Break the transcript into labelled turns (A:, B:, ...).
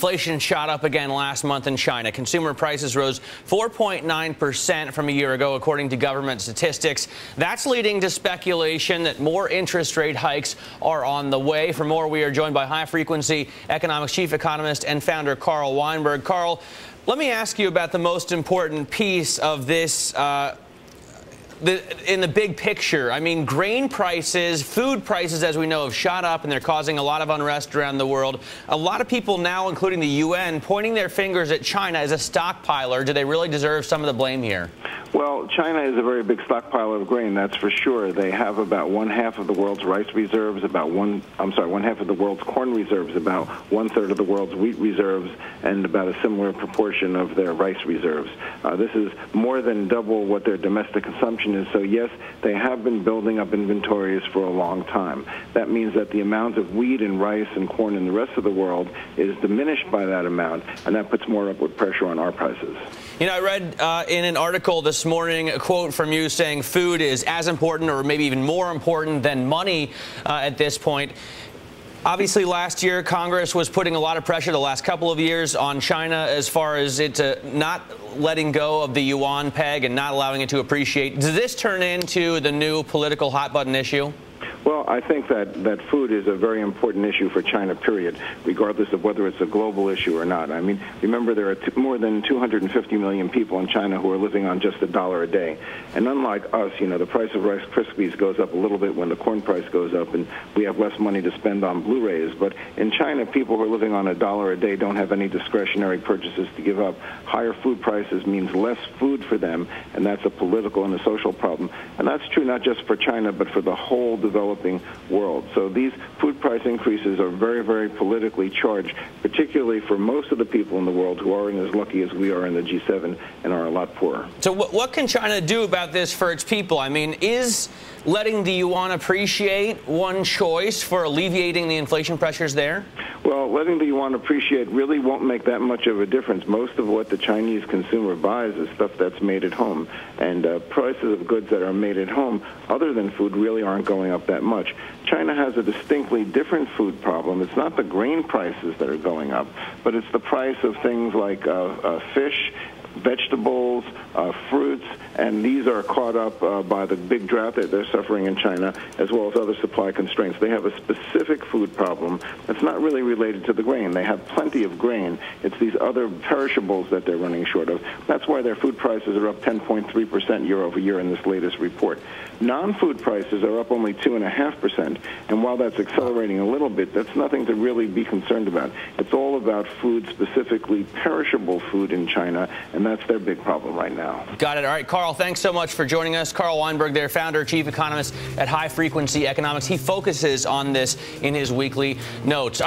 A: Inflation shot up again last month in China. Consumer prices rose 4.9% from a year ago, according to government statistics. That's leading to speculation that more interest rate hikes are on the way. For more, we are joined by High Frequency Economics chief economist and founder Carl Weinberg. Carl, let me ask you about the most important piece of this in the big picture. I mean, grain prices, food prices, as we know, have shot up, and they're causing a lot of unrest around the world. A lot of people now, including the UN, pointing their fingers at China as a stockpiler. Do they really deserve some of the blame here?
B: Well, China is a very big stockpile of grain, that's for sure. They have about one-half of the world's rice reserves, one-half of the world's corn reserves, about one-third of the world's wheat reserves, and about a similar proportion of their rice reserves. This is more than double what their domestic consumption is. So yes, they have been building up inventories for a long time. That means that the amount of wheat and rice and corn in the rest of the world is diminished by that amount, and that puts more upward pressure on our prices.
A: You know, I read in an article this morning a quote from you saying food is as important or maybe even more important than money at this point. Obviously, last year, Congress was putting a lot of pressure the last couple of years on China as far as it not letting go of the yuan peg and not allowing it to appreciate. Does this turn into the new political hot-button issue?
B: Well, I think that food is a very important issue for China, period, regardless of whether it's a global issue or not. I mean, remember, there are more than 250 million people in China who are living on just $1 a day. And unlike us, you know, the price of Rice Krispies goes up a little bit when the corn price goes up, and we have less money to spend on Blu-rays. But in China, people who are living on $1 a day don't have any discretionary purchases to give up. Higher food prices means less food for them, and that's a political and a social problem. And that's true not just for China, but for the whole developing world. So these food price increases are very, very politically charged, particularly for most of the people in the world who aren't as lucky as we are in the G7 and are a lot poorer.
A: So what can China do about this for its people? I mean, is letting the yuan appreciate one choice for alleviating the inflation pressures there?
B: Well, letting the yuan appreciate really won't make that much of a difference. Most of what the Chinese consumer buys is stuff that's made at home. And prices of goods that are made at home, other than food, really aren't going up that much. China has a distinctly different food problem. It's not the grain prices that are going up, but it's the price of things like fish, vegetables, fruits, and these are caught up by the big drought that they're suffering in China, as well as other supply constraints. They have a specific food problem that's not really related to the grain. They have plenty of grain. It's these other perishables that they're running short of. That's why their food prices are up 10.3% year over year in this latest report. Non-food prices are up only 2.5%, and while that's accelerating a little bit, that's nothing to really be concerned about. It's all about food, specifically perishable food in China, and that's their big problem right now.
A: Got it. All right, Carl, thanks so much for joining us. Carl Weinberg there, founder, chief economist at High Frequency Economics. He focuses on this in his weekly notes.